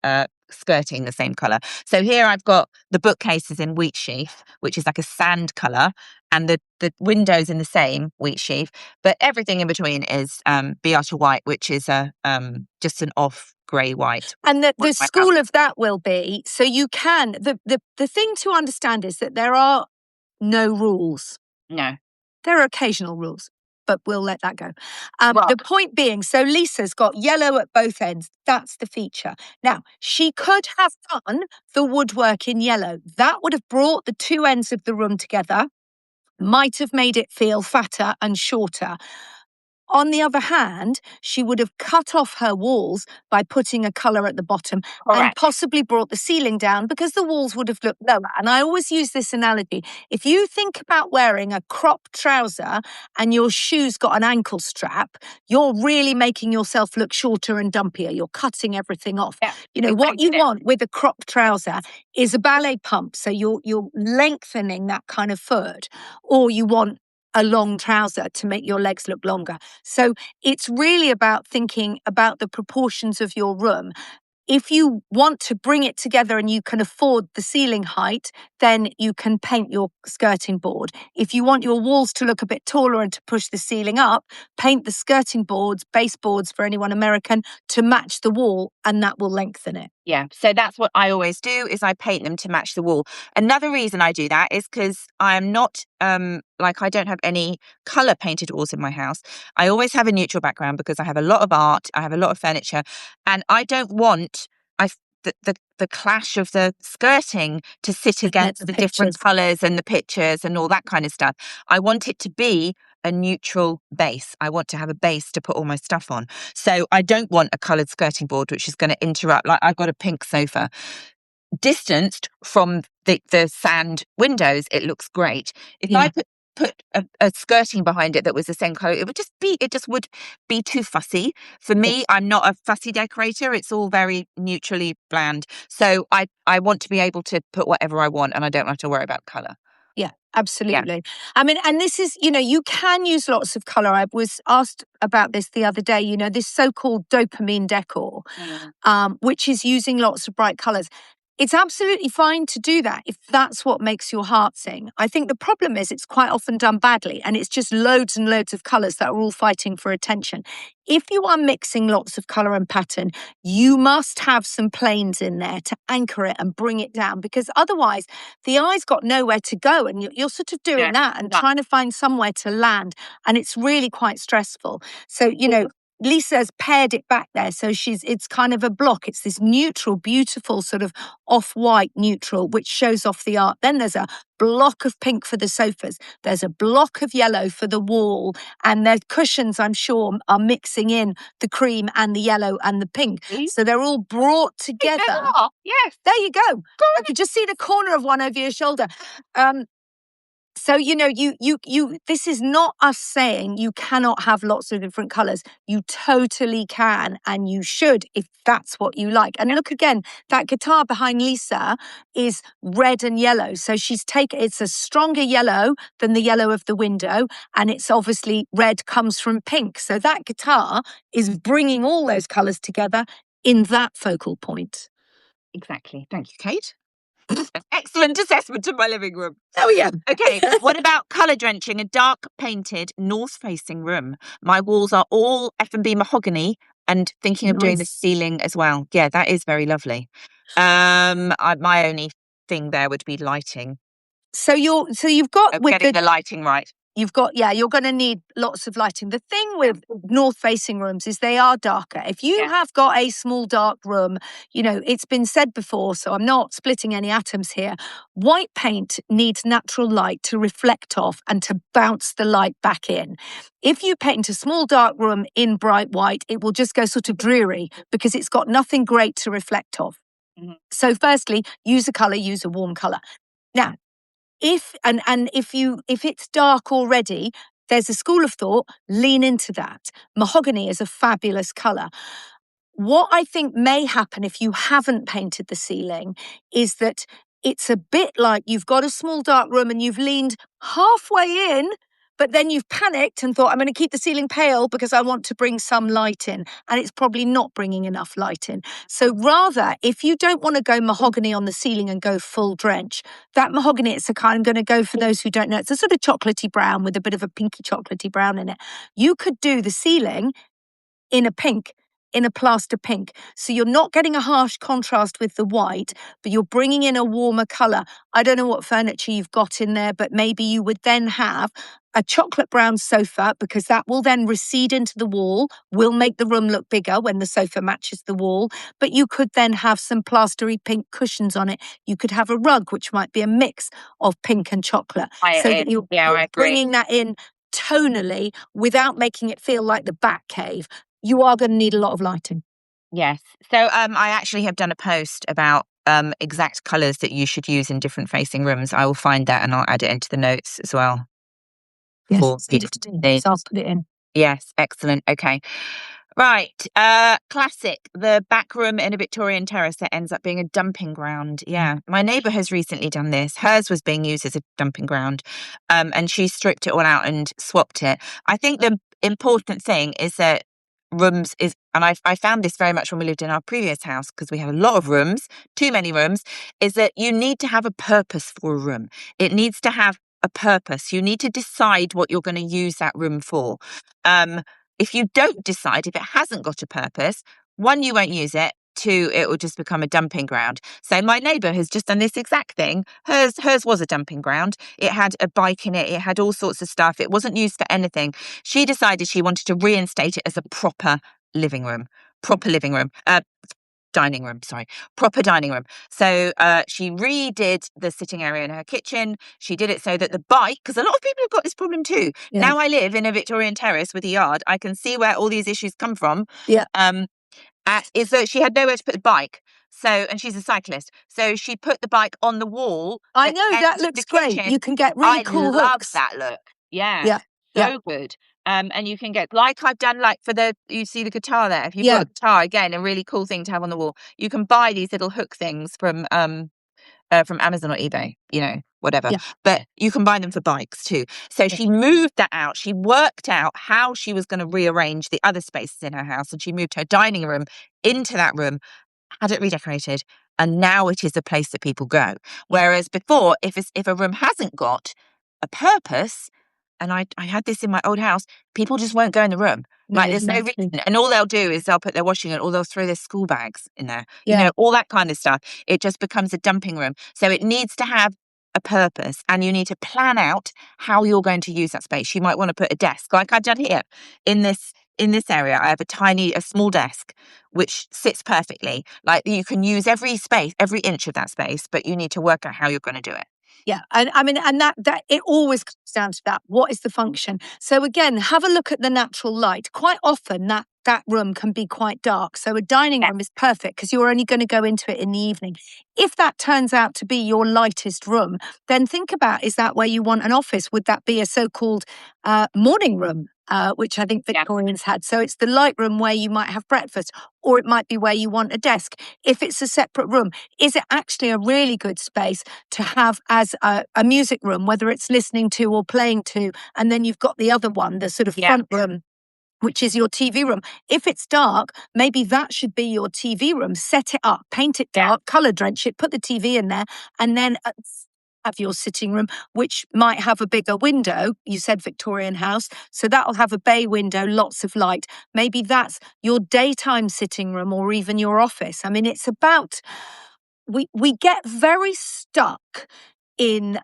skirting the same color. So here I've got the bookcases in wheat sheaf, which is like a sand color, and the windows in the same wheat sheaf, but everything in between is Beata white, which is a just an off grey white. And the school of that will be, so you can, the thing to understand is that there are no rules. No. There are occasional rules, but we'll let that go. Well, the point being, so Lisa's got yellow at both ends. That's the feature. Now, she could have done the woodwork in yellow. That would have brought the two ends of the room together, might have made it feel fatter and shorter. On the other hand, she would have cut off her walls by putting a colour at the bottom and correct. possibly brought the ceiling down because the walls would have looked lower. And I always use this analogy. If you think about wearing a crop trouser and your shoes got an ankle strap, you're really making yourself look shorter and dumpier. You're cutting everything off. Yeah, You know, what you want with a crop trouser is a ballet pump. So you're lengthening that kind of foot, or you want a long trouser to make your legs look longer. So it's really about thinking about the proportions of your room. If you want to bring it together and you can afford the ceiling height, then you can paint your skirting board. If you want your walls to look a bit taller and to push the ceiling up, paint the skirting boards, baseboards for anyone American, to match the wall, and that will lengthen it. Yeah, so that's what I always do is I paint them to match the wall. Another reason I do that is because I'm not like I don't have any color painted walls in my house. I always have a neutral background because I have a lot of art, I have a lot of furniture, and I don't want the clash of the skirting to sit against the different colors and the pictures and all that kind of stuff. I want it to be a neutral base. I want to have a base to put all my stuff on. So I don't want a coloured skirting board, which is going to interrupt. Like I've got a pink sofa. Distanced from the sand windows, it looks great. If I put a skirting behind it that was the same colour, it just would be too fussy. For me, I'm not a fussy decorator. It's all very neutrally bland. So I want to be able to put whatever I want and I don't have to worry about colour. Yeah, absolutely. Yeah. I mean, and this is, you know, you can use lots of color. I was asked about this the other day, you know, this so-called dopamine decor, which is using lots of bright colors. It's absolutely fine to do that if that's what makes your heart sing. I think the problem is it's quite often done badly and it's just loads and loads of colours that are all fighting for attention. If you are mixing lots of colour and pattern, you must have some planes in there to anchor it and bring it down because otherwise the eye's got nowhere to go and you're sort of doing that and trying to find somewhere to land and it's really quite stressful. So, you know, Lisa's paired it back there. So it's kind of a block. It's this neutral, beautiful sort of off-white neutral, which shows off the art. Then there's a block of pink for the sofas. There's a block of yellow for the wall. And their cushions, I'm sure, are mixing in the cream and the yellow and the pink. So they're all brought together. Yes. There you go. I could just see the corner of one over your shoulder. So, you know, this is not us saying you cannot have lots of different colors. You totally can, and you should if that's what you like. And look again, that guitar behind Lisa is red and yellow. So it's a stronger yellow than the yellow of the window. And it's obviously red comes from pink. So that guitar is bringing all those colors together in that focal point. Exactly. Thank you, Kate. Excellent assessment of my living room. Oh, yeah. Okay, what about colour drenching a dark painted north-facing room? My walls are all F&B mahogany and thinking of doing the ceiling as well. Yeah, that is very lovely. My only thing there would be lighting. So you've got with getting the lighting right. You're going to need lots of lighting. The thing with north-facing rooms is they are darker. If you have got a small dark room, you know, it's been said before, so I'm not splitting any atoms here. White paint needs natural light to reflect off and to bounce the light back in. If you paint a small dark room in bright white, it will just go sort of dreary because it's got nothing great to reflect off. So firstly, use a colour, use a warm colour. Now, if it's dark already, there's a school of thought, lean into that. Mahogany is a fabulous color. What I think may happen if you haven't painted the ceiling is that it's a bit like you've got a small dark room and you've leaned halfway in, but then you've panicked and thought, I'm going to keep the ceiling pale because I want to bring some light in. And it's probably not bringing enough light in. So rather, if you don't want to go mahogany on the ceiling and go full drench, that mahogany, it's a kind, I'm going to go for those who don't know, it's a sort of chocolatey brown with a bit of a pinky chocolatey brown in it. You could do the ceiling in a pink, in a plaster pink. So you're not getting a harsh contrast with the white, but you're bringing in a warmer color. I don't know what furniture you've got in there, but maybe you would then have a chocolate brown sofa, because that will then recede into the wall, will make the room look bigger when the sofa matches the wall. But you could then have some plastery pink cushions on it. You could have a rug, which might be a mix of pink and chocolate. So that you're bringing that in tonally without making it feel like the Bat Cave. You are going to need a lot of lighting. Yes. So I actually have done a post about exact colours that you should use in different facing rooms. I will find that and I'll add it into the notes as well. Yes, so I'll put it in. Yes, excellent. Okay. Right. Classic. The back room in a Victorian terrace that ends up being a dumping ground. Yeah. My neighbour has recently done this. Hers was being used as a dumping ground. And she stripped it all out and swapped it. I think the important thing is that rooms is, and I found this very much when we lived in our previous house, because we had a lot of rooms, too many rooms, is that you need to have a purpose for a room. It needs to have a purpose. You need to decide what you're going to use that room for. If you don't decide, if it hasn't got a purpose, one, you won't use it. Two, it will just become a dumping ground. So my neighbour has just done this exact thing. Hers was a dumping ground. It had a bike in it. It had all sorts of stuff. It wasn't used for anything. She decided she wanted to reinstate it as a proper dining room, proper dining room. So she redid the sitting area in her kitchen. She did it so that the bike, because a lot of people have got this problem too. Yeah. Now I live in a Victorian terrace with a yard. I can see where all these issues come from. Yeah. Is that she had nowhere to put the bike. So, and she's a cyclist. So she put the bike on the wall. I know, that looks great. You can get really cool hooks. I love that look. Yeah. So good. And you can get, like I've done, like you see the guitar there. If you've got a guitar, again, a really cool thing to have on the wall. You can buy these little hook things from Amazon or eBay, whatever. Yeah. But you can buy them for bikes too. So she moved that out. She worked out how she was going to rearrange the other spaces in her house, and she moved her dining room into that room, had it redecorated, and now it is a place that people go. Whereas before, if a room hasn't got a purpose, and I had this in my old house, people just won't go in the room. No, like, there's no reason. And all they'll do is they'll put their washing in, or they'll throw their school bags in there. Yeah. All that kind of stuff. It just becomes a dumping room. So it needs to have a purpose, and you need to plan out how you're going to use that space. You might want to put a desk, like I've done here in this area. I have a small desk which sits perfectly. Like, you can use every inch of that space, but you need to work out how you're going to do it. Yeah, and I mean, and that it always comes down to that. What is the function? So again, have a look at the natural light. Quite often that room can be quite dark. So a dining room is perfect because you're only going to go into it in the evening. If that turns out to be your lightest room, then think about, is that where you want an office? Would that be a so-called morning room? Which I think Victorians had. So it's the light room where you might have breakfast, or it might be where you want a desk. If it's a separate room, is it actually a really good space to have as a music room, whether it's listening to or playing to, and then you've got the other one, the sort of front room, which is your TV room. If it's dark, maybe that should be your TV room. Set it up, paint it dark, colour drench it, put the TV in there, and then have your sitting room, which might have a bigger window. You said Victorian house, so that'll have a bay window, lots of light. Maybe that's your daytime sitting room, or even your office. I mean, it's about, we get very stuck in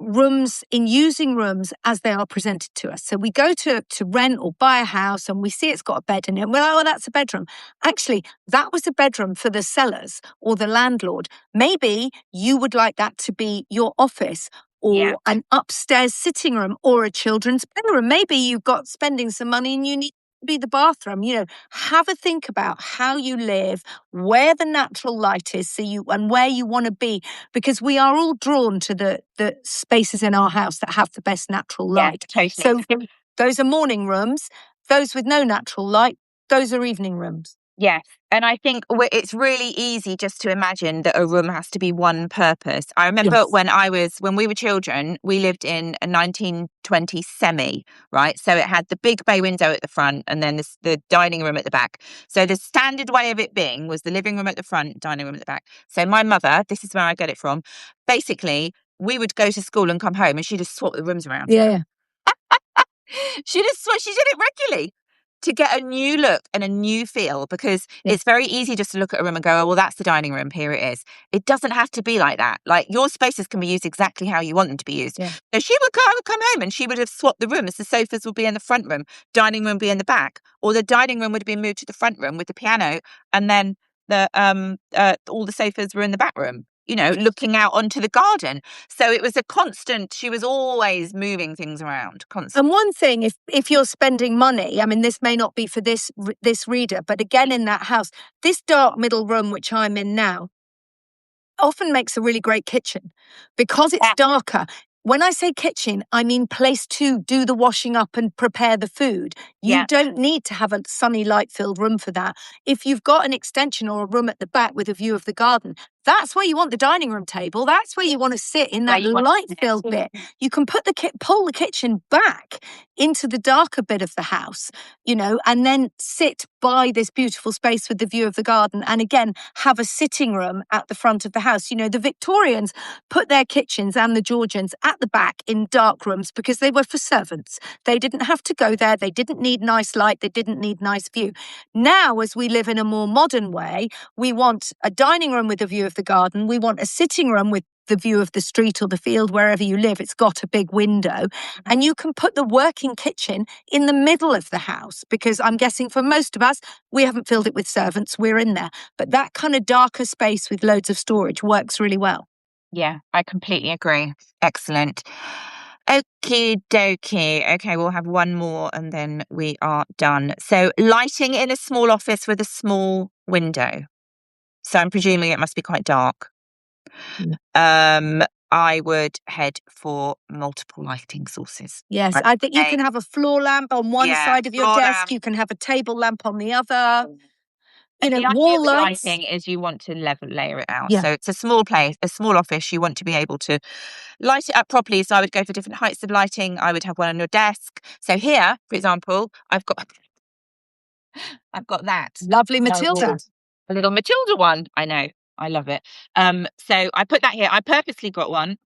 rooms, in using rooms as they are presented to us. So we go to rent or buy a house and we see it's got a bed in it. Well, oh, that's a bedroom. Actually, that was a bedroom for the sellers or the landlord. Maybe you would like that to be your office, or an upstairs sitting room, or a children's playroom. Maybe you've got spending some money and you need be the bathroom. You know, have a think about how you live, where the natural light is, and where you want to be, because we are all drawn to the spaces in our house that have the best natural light. Totally. So those are morning rooms. Those with no natural light, those are evening rooms. Yes. And I think it's really easy just to imagine that a room has to be one purpose. I remember when we were children, we lived in a 1920 semi, right? So it had the big bay window at the front and then the dining room at the back. So the standard way of it being was the living room at the front, dining room at the back. So my mother, this is where I get it from, basically, we would go to school and come home and she'd just swap the rooms around. Yeah. She did it regularly to get a new look and a new feel, because it's very easy just to look at a room and go, oh, well, that's the dining room. Here it is. It doesn't have to be like that. Like, your spaces can be used exactly how you want them to be used. Yeah. So I would come home and she would have swapped the rooms. The sofas would be in the front room, dining room would be in the back, or the dining room would have been moved to the front room with the piano, and then all the sofas were in the back room, you know, looking out onto the garden. So it was a constant, she was always moving things around, constantly. And one thing, if you're spending money, I mean, this may not be for this reader, but again, in that house, this dark middle room, which I'm in now, often makes a really great kitchen because it's darker. When I say kitchen, I mean place to do the washing up and prepare the food. You don't need to have a sunny, light-filled room for that. If you've got an extension or a room at the back with a view of the garden, that's where you want the dining room table. That's where you want to sit, in that light-filled bit. You can pull the kitchen back into the darker bit of the house, you know, and then sit by this beautiful space with the view of the garden. And again, have a sitting room at the front of the house. You know, the Victorians put their kitchens and the Georgians at the back in dark rooms because they were for servants. They didn't have to go there. They didn't need nice light. They didn't need nice view. Now, as we live in a more modern way, we want a dining room with a view of the garden. We want a sitting room with the view of the street or the field, wherever you live. It's got a big window. And you can put the working kitchen in the middle of the house, because I'm guessing for most of us, we haven't filled it with servants. We're in there. But that kind of darker space with loads of storage works really well. Yeah, I completely agree. Excellent. Okie dokie. Okay, we'll have one more and then we are done. So, lighting in a small office with a small window. So I'm presuming it must be quite dark. I would head for multiple lighting sources. Yes, I think you can have a floor lamp on one side of your desk. You can have a table lamp on the other. You know, wall lighting is you want to layer it out. So it's a small place, a small office. You want to be able to light it up properly. So I would go for different heights of lighting. I would have one on your desk. So here, for example, I've got that lovely Matilda, a little Matilda one. I know, I love it. So I put that here. I purposely got one.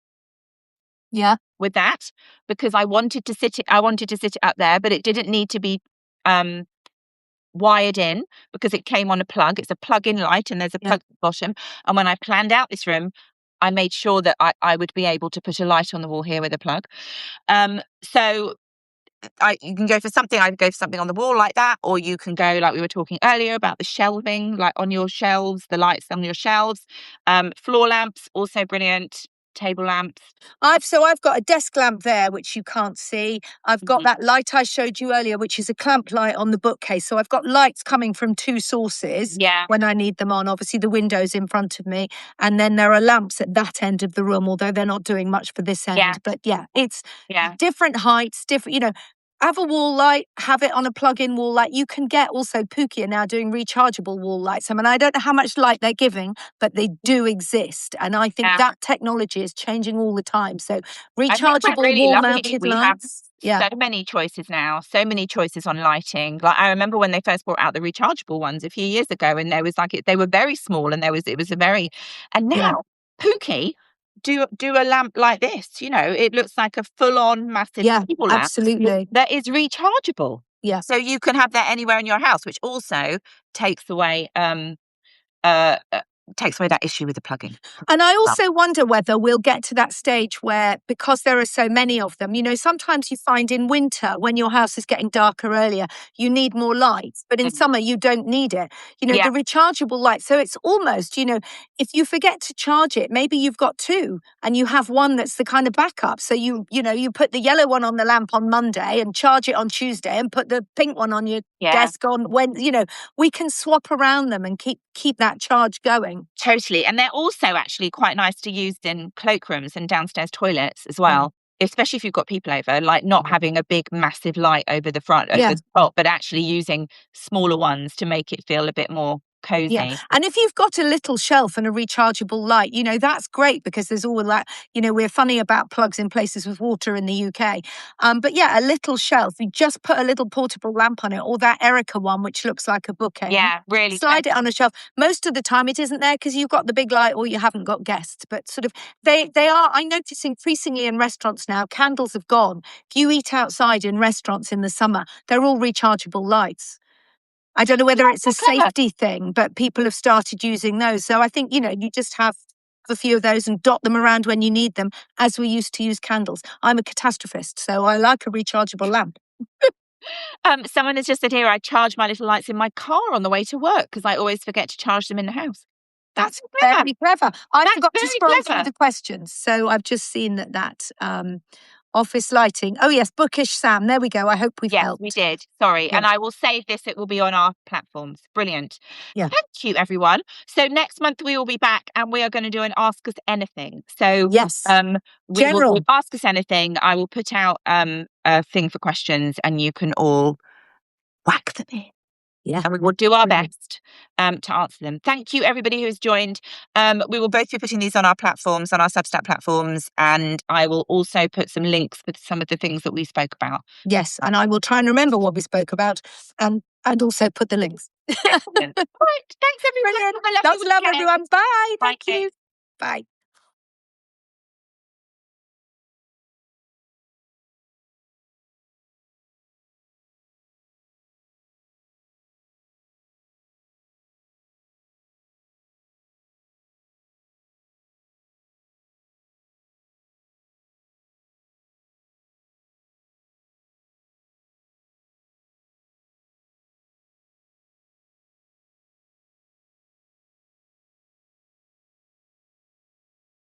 Yeah, with that, because I wanted to sit it up there, but it didn't need to be wired in, because it came on a plug. It's a plug-in light and there's a plug at the bottom. And when I planned out this room, I made sure that I would be able to put a light on the wall here with a plug. So you can go for something. I would go for something on the wall like that, or you can go, like we were talking earlier about the shelving, like on your shelves, the lights on your shelves. Floor lamps, also brilliant. Table lamps. I've got a desk lamp there, which you can't see. I've got that light I showed you earlier, which is a clamp light on the bookcase. So I've got lights coming from two sources when I need them on. Obviously, the window's in front of me. And then there are lamps at that end of the room, although they're not doing much for this end. But it's different heights, different, you know. Have a wall light, have it on a plug-in wall light. You can get also Pookie are now doing rechargeable wall lights. I mean, I don't know how much light they're giving, but they do exist. And I think that technology is changing all the time. So rechargeable wall-mounted lights. So many choices now, so many choices on lighting. Like, I remember when they first brought out the rechargeable ones a few years ago, and there was they were very small, and and now Pookie do a lamp like this. You know, it looks like a full-on massive lamp. Absolutely. That is rechargeable. Yeah. So you can have that anywhere in your house, which also takes away takes away that issue with the plugging. And I also wonder whether we'll get to that stage where, because there are so many of them, sometimes you find in winter when your house is getting darker earlier, you need more lights, but in summer you don't need it. The rechargeable light. So it's almost, if you forget to charge it, maybe you've got two and you have one that's the kind of backup. So you put the yellow one on the lamp on Monday and charge it on Tuesday and put the pink one on your desk on when, we can swap around them and keep that charge going. Totally. And they're also actually quite nice to use in cloakrooms and downstairs toilets as well. Especially if you've got people over, like not having a big, massive light over the front at the top, but actually using smaller ones to make it feel a bit more cozy. Yeah. And if you've got a little shelf and a rechargeable light, that's great because there's all that, we're funny about plugs in places with water in the UK. But a little shelf, you just put a little portable lamp on it, or that Erica one, which looks like a bookend. Yeah, really. Slide it on a shelf. Most of the time it isn't there because you've got the big light or you haven't got guests. But sort of, they are, I notice increasingly in restaurants now, candles have gone. If you eat outside in restaurants in the summer, they're all rechargeable lights. I don't know whether it's a safety thing, but people have started using those. So I think, you just have a few of those and dot them around when you need them, as we used to use candles. I'm a catastrophist, so I like a rechargeable lamp. Someone has just said here, I charge my little lights in my car on the way to work because I always forget to charge them in the house. That's very clever. I forgot to scroll through the questions, so I've just seen that office lighting. Oh yes, Bookish Sam. There we go. I hope we've helped. Yes, we did. Sorry. And I will save this. It will be on our platforms. Brilliant. Yeah. Thank you, everyone. So next month we will be back and we are going to do an Ask Us Anything. So yes, we will Ask Us Anything. I will put out a thing for questions and you can all whack them in. Yeah. And we will do our best to answer them. Thank you, everybody who has joined. We will both be putting these on our platforms, on our Substack platforms, and I will also put some links with some of the things that we spoke about. Yes, and I will try and remember what we spoke about and also put the links. Excellent. All right, thanks, everyone. Love, everyone. Bye. Thank you. Bye.